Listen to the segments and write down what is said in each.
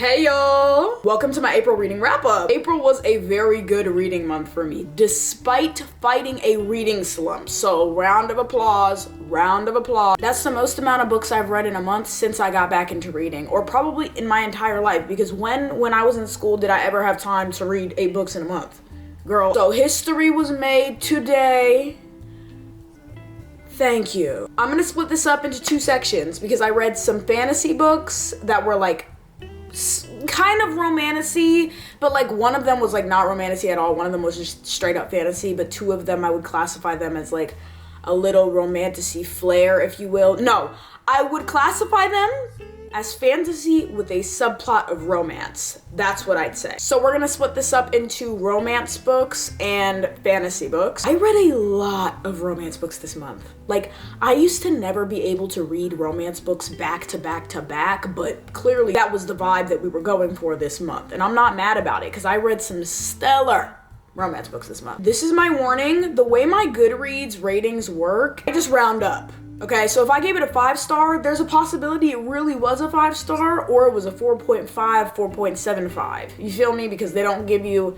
Hey y'all! Welcome to my April reading wrap-up. April was a very good reading month for me, despite fighting a reading slump. So round of applause, round of applause. That's the most amount of books I've read in a month since I got back into reading, or probably in my entire life, because when I was in school did I ever have time to read 8 books in a month? Girl. So history was made today. Thank you. I'm gonna split this up into 2 sections because I read some fantasy books that were like kind of romantasy, but like one of them was like not romantasy at all. One of them was just straight up fantasy, but 2 of them I would classify them as like a little romantasy flair, if you will. No, I would classify them as fantasy with a subplot of romance. That's what I'd say. So we're gonna split this up into romance books and fantasy books. I read a lot of romance books this month. Like, I used to never be able to read romance books back to back to back, but clearly that was the vibe that we were going for this month. And I'm not mad about it because I read some stellar romance books this month. This is my warning. The way my Goodreads ratings work, I just round up. Okay, so if I gave it a 5-star, there's a possibility it really was a 5-star, or it was a 4.5, 4.75. You feel me? Because they don't give you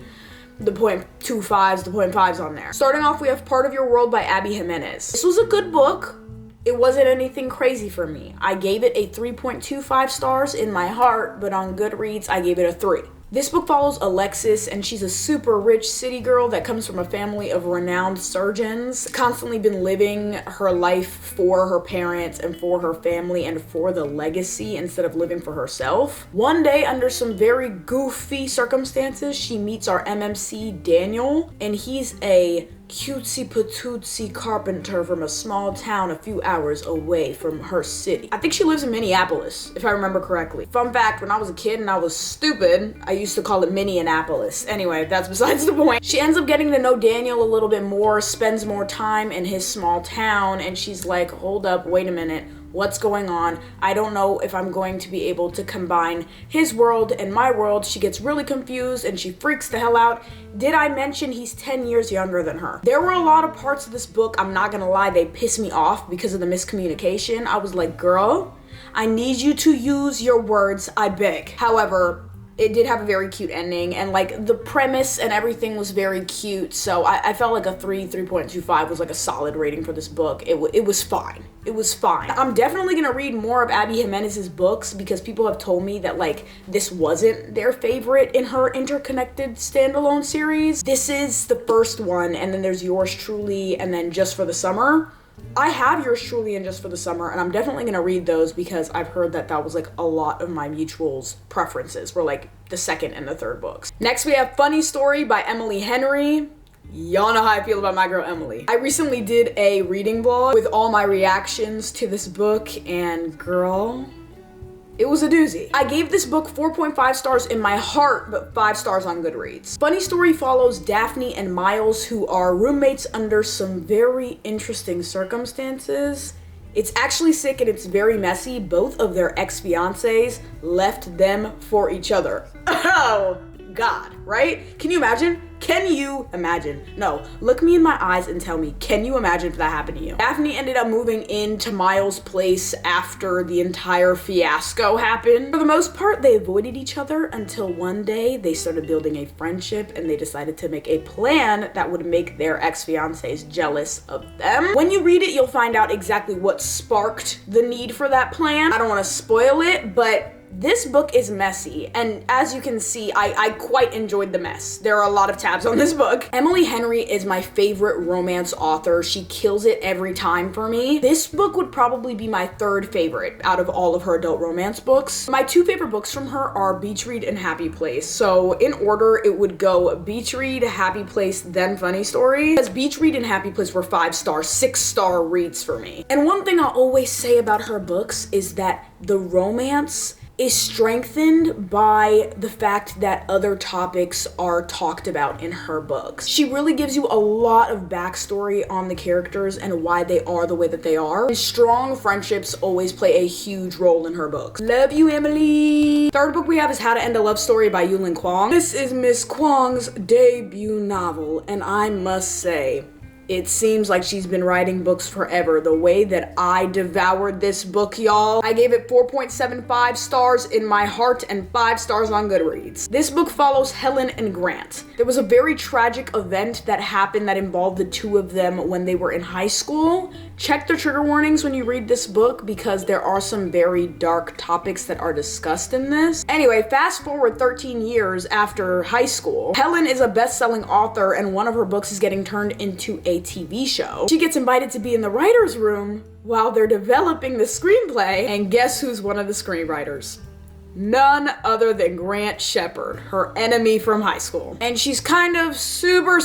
the 0.25s, the 0.5s on there. Starting off, we have Part of Your World by Abby Jimenez. This was a good book. It wasn't anything crazy for me. I gave it a 3.25 stars in my heart, but on Goodreads, I gave it a 3. This book follows Alexis, and she's a super rich city girl that comes from a family of renowned surgeons, constantly been living her life for her parents and for her family and for the legacy instead of living for herself. One day, under some very goofy circumstances, she meets our MMC Daniel, and he's a cutesy patootsy carpenter from a small town a few hours away from her city. I think she lives in Minneapolis, if I remember correctly. Fun fact, when I was a kid and I was stupid, I used to call it Minneapolis. Anyway, that's besides the point. She ends up getting to know Daniel a little bit more, spends more time in his small town, and she's like, hold up, wait a minute. What's going on? I don't know if I'm going to be able to combine his world and my world. She gets really confused and she freaks the hell out. Did I mention he's 10 years younger than her? There were a lot of parts of this book, I'm not gonna lie, they pissed me off because of the miscommunication. I was like, girl, I need you to use your words, I beg. However, it did have a very cute ending, and like the premise and everything was very cute, so I felt like a 3.25 was like a solid rating for this book. It was fine. It was fine. I'm definitely gonna read more of Abby Jimenez's books because people have told me that like this wasn't their favorite in her interconnected standalone series. This is the first one, and then there's Yours Truly, and then Just for the Summer. I have Yours Truly and Just for the Summer, and I'm definitely gonna read those because I've heard that that was like a lot of my mutuals' preferences were like the 2nd and the 3rd books. Next we have Funny Story by Emily Henry. Y'all know how I feel about my girl Emily. I recently did a reading vlog with all my reactions to this book, and girl, it was a doozy. I gave this book 4.5 stars in my heart, but 5 stars on Goodreads. Funny Story follows Daphne and Miles, who are roommates under some very interesting circumstances. It's actually sick and it's very messy. Both of their ex-fiancés left them for each other. Oh, God, right? Can you imagine? Can you imagine? No, look me in my eyes and tell me, can you imagine if that happened to you? Daphne ended up moving into Miles' place after the entire fiasco happened. For the most part, they avoided each other until one day they started building a friendship and they decided to make a plan that would make their ex-fiancés jealous of them. When you read it, you'll find out exactly what sparked the need for that plan. I don't want to spoil it, but this book is messy, and as you can see, I quite enjoyed the mess. There are a lot of tabs on this book. Emily Henry is my favorite romance author. She kills it every time for me. This book would probably be my 3rd favorite out of all of her adult romance books. My 2 favorite books from her are Beach Read and Happy Place. So in order, it would go Beach Read, Happy Place, then Funny Story. Because Beach Read and Happy Place were 5-star, 6-star reads for me. And one thing I always say about her books is that the romance is strengthened by the fact that other topics are talked about in her books. She really gives you a lot of backstory on the characters and why they are the way that they are. And strong friendships always play a huge role in her books. Love you, Emily! 3rd book we have is How to End a Love Story by Yulin Kwong. This is Miss Kwong's debut novel, and I must say, It seems like she's been writing books forever. The way that I devoured this book, y'all. I gave it 4.75 stars in my heart and 5 stars on Goodreads. This book follows Helen and Grant. There was a very tragic event that happened that involved the two of them when they were in high school. Check the trigger warnings when you read this book because there are some very dark topics that are discussed in this. Anyway, fast forward 13 years after high school. Helen is a best-selling author and one of her books is getting turned into a TV show. She gets invited to be in the writer's room while they're developing the screenplay, and guess who's one of the screenwriters? None other than Grant Shepard, her enemy from high school. And she's kind of super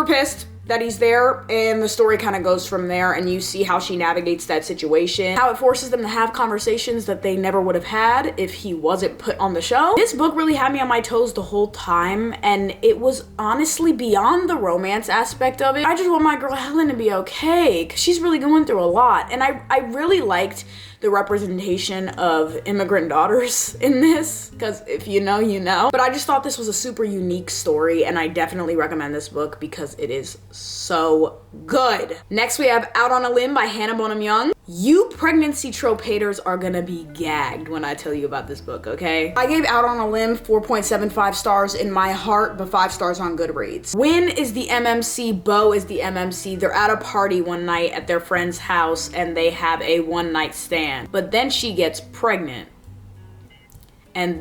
pissed that he's there, and the story kind of goes from there, and you see how she navigates that situation, how it forces them to have conversations that they never would have had if he wasn't put on the show. This book really had me on my toes the whole time, and it was honestly beyond the romance aspect of it. I just want my girl Helen to be okay, because she's really going through a lot, and I really liked the representation of immigrant daughters in this, because if you know, you know. But I just thought this was a super unique story, and I definitely recommend this book because it is so good. Next, we have Out on a Limb by Hannah Bonham Young. You pregnancy trope haters are gonna be gagged when I tell you about this book, okay? I gave Out on a Limb 4.75 stars in my heart, but 5 stars on Goodreads. Win is the MMC, Bo is the MMC. They're at a party one night at their friend's house and they have a one-night stand. But then she gets pregnant. And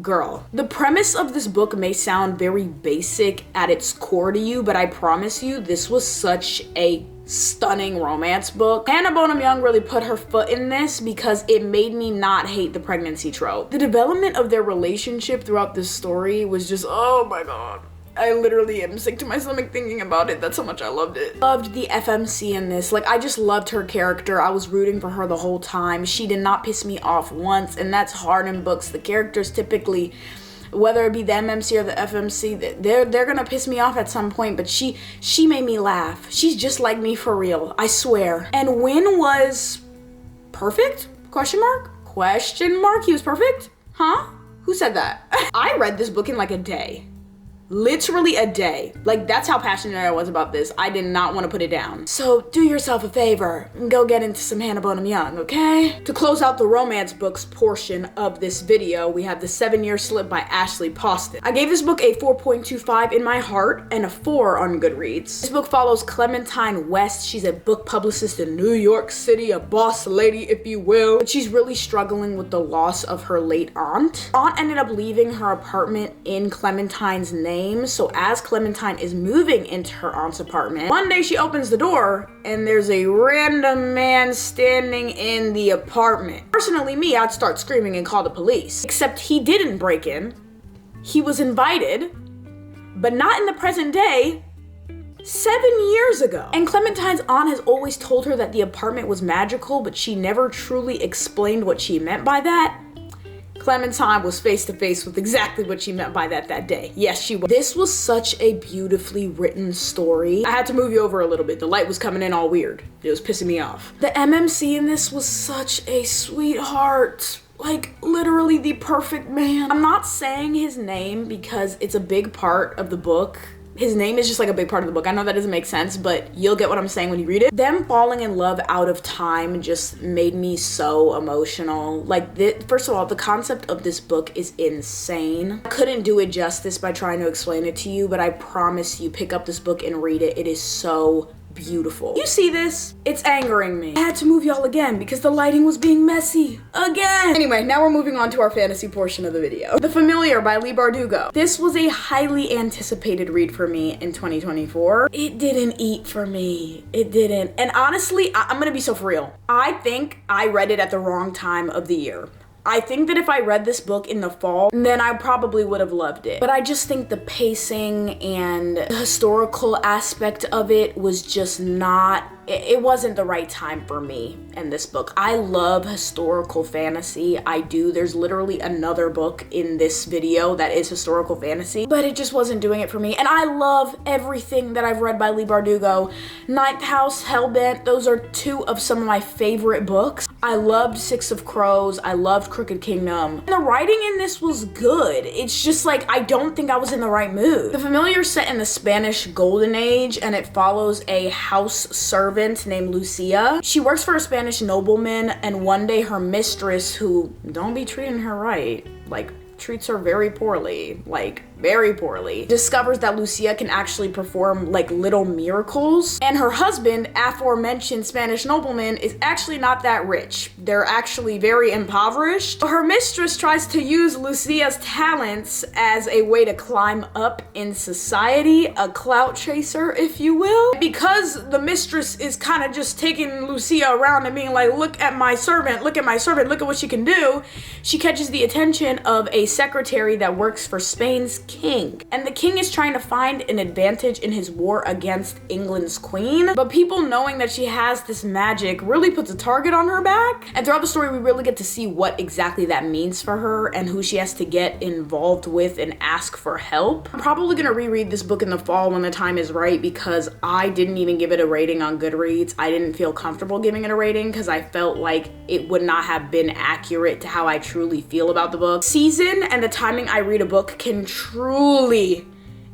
girl. The premise of this book may sound very basic at its core to you, but I promise you, this was such a stunning romance book. Hannah Bonham Young really put her foot in this because it made me not hate the pregnancy trope. The development of their relationship throughout this story was just, oh my god. I literally am sick to my stomach thinking about it. That's how much I loved it. Loved the FMC in this. Like, I just loved her character. I was rooting for her the whole time. She did not piss me off once, and that's hard in books. The characters typically, whether it be the MMC or the FMC, they're gonna piss me off at some point, but she made me laugh. She's just like me for real, I swear. And Win was perfect? Question mark? Question mark? He was perfect? Huh? Who said that? I read this book in like a day. Literally a day. Like, that's how passionate I was about this. I did not want to put it down. So do yourself a favor and go get into some Hannah Bonham Young, okay? To close out the romance books portion of this video, we have The 7-Year Slip by Ashley Poston. I gave this book a 4.25 in my heart and a 4 on Goodreads. This book follows Clementine West. She's a book publicist in New York City, a boss lady, if you will. But she's really struggling with the loss of her late aunt. Aunt ended up leaving her apartment in Clementine's name. So as Clementine is moving into her aunt's apartment, one day she opens the door and there's a random man standing in the apartment. Personally, me, I'd start screaming and call the police. Except he didn't break in. He was invited, but not in the present day, 7 years ago. And Clementine's aunt has always told her that the apartment was magical, but she never truly explained what she meant by that. Clementine was face to face with exactly what she meant by that day. Yes, she was. This was such a beautifully written story. I had to move you over a little bit. The light was coming in all weird. It was pissing me off. The MMC in this was such a sweetheart. Like, literally the perfect man. I'm not saying his name because it's a big part of the book. His name is just like a big part of the book. I know that doesn't make sense, but you'll get what I'm saying when you read it. Them falling in love out of time just made me so emotional. Like, first of all, the concept of this book is insane. I couldn't do it justice by trying to explain it to you, but I promise you, pick up this book and read it. It is so beautiful. You see this? It's angering me. I had to move y'all again because the lighting was being messy. Again! Anyway, now we're moving on to our fantasy portion of the video. The Familiar by Leigh Bardugo. This was a highly anticipated read for me in 2024. It didn't eat for me. It didn't. And honestly, I'm gonna be so for real. I think I read it at the wrong time of the year. I think that if I read this book in the fall, then I probably would have loved it. But I just think the pacing and the historical aspect of it was just not it wasn't the right time for me in this book. I love historical fantasy. I do. There's literally another book in this video that is historical fantasy, but it just wasn't doing it for me. And I love everything that I've read by Leigh Bardugo. Ninth House, Hellbent, those are two of some of my favorite books. I loved Six of Crows. I loved Crooked Kingdom. And the writing in this was good. It's just like, I don't think I was in the right mood. The Familiar set in the Spanish Golden Age, and it follows a house servant named Lucia. She works for a Spanish nobleman, and one day her mistress, who don't be treating her right, like treats her very poorly, like very poorly, discovers that Lucia can actually perform like little miracles. And her husband, aforementioned Spanish nobleman, is actually not that rich. They're actually very impoverished. Her mistress tries to use Lucia's talents as a way to climb up in society, a clout chaser, if you will. Because the mistress is kind of just taking Lucia around and being like, look at my servant, look at my servant, look at what she can do. She catches the attention of a secretary that works for Spain's king. And the king is trying to find an advantage in his war against England's queen. But people knowing that she has this magic really puts a target on her back. And throughout the story, we really get to see what exactly that means for her and who she has to get involved with and ask for help. I'm probably gonna reread this book in the fall when the time is right, because I didn't even give it a rating on Goodreads. I didn't feel comfortable giving it a rating because I felt like it would not have been accurate to how I truly feel about the book. Season and the timing I read a book can truly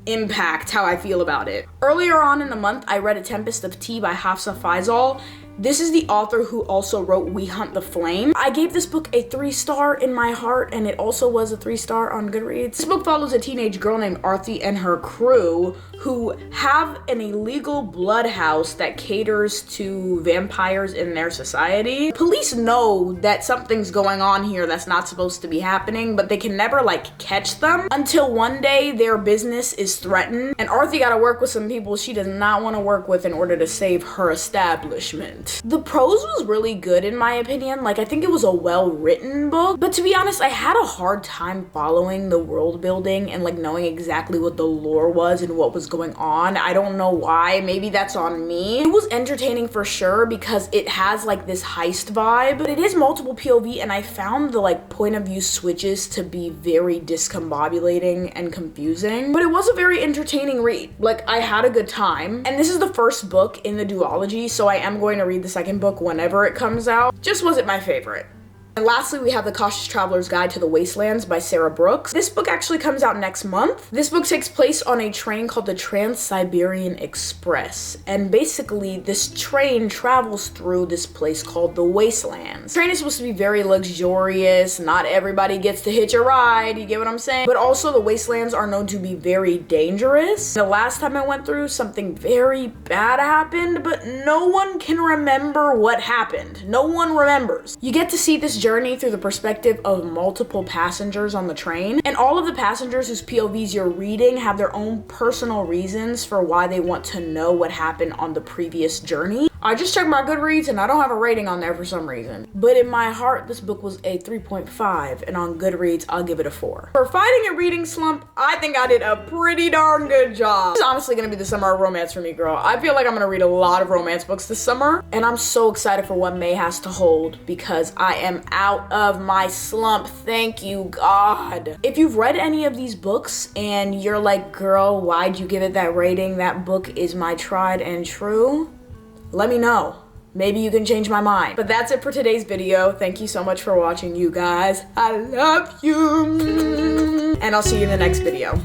impact how I feel about it. Earlier on in the month, I read A Tempest of Tea by Hafsa Faizal. This is the author who also wrote We Hunt the Flame. I gave this book a 3-star in my heart, and it also was a 3-star on Goodreads. This book follows a teenage girl named Arthi and her crew who have an illegal blood house that caters to vampires in their society. Police know that something's going on here that's not supposed to be happening, but they can never like catch them until one day their business is threatened, and Arthi gotta work with some people she does not want to work with in order to save her establishment. The prose was really good in my opinion. Like, I think it was a well-written book, but to be honest, I had a hard time following the world building and like knowing exactly what the lore was and what was going on. I don't know why. Maybe that's on me. It was entertaining for sure because it has like this heist vibe, but it is multiple POV, and I found the like point of view switches to be very discombobulating and confusing, but it was a very entertaining read. Like, I had a good time, and this is the first book in the duology, so I am going to read the second book whenever it comes out. Just wasn't my favorite. And lastly, we have The Cautious Traveler's Guide to the Wastelands by Sarah Brooks. This book actually comes out next month. This book takes place on a train called the Trans-Siberian Express. And basically, this train travels through this place called the Wastelands. The train is supposed to be very luxurious. Not everybody gets to hitch a ride, you get what I'm saying? But also, the Wastelands are known to be very dangerous. The last time I went through, something very bad happened, but no one can remember what happened. No one remembers. You get to see this journey through the perspective of multiple passengers on the train, and all of the passengers whose POVs you're reading have their own personal reasons for why they want to know what happened on the previous journey. I just checked my Goodreads and I don't have a rating on there for some reason, but in my heart this book was a 3.5, and on Goodreads I'll give it a 4. For fighting a reading slump, I think I did a pretty darn good job. This is honestly gonna be the summer of romance for me, girl. I feel like I'm gonna read a lot of romance books this summer, and I'm so excited for what May has to hold because I am out of my slump. Thank you, God. If you've read any of these books and you're like, girl, why'd you give it that rating? That book is my tried and true. Let me know. Maybe you can change my mind. But that's it for today's video. Thank you so much for watching, you guys. I love you. And I'll see you in the next video.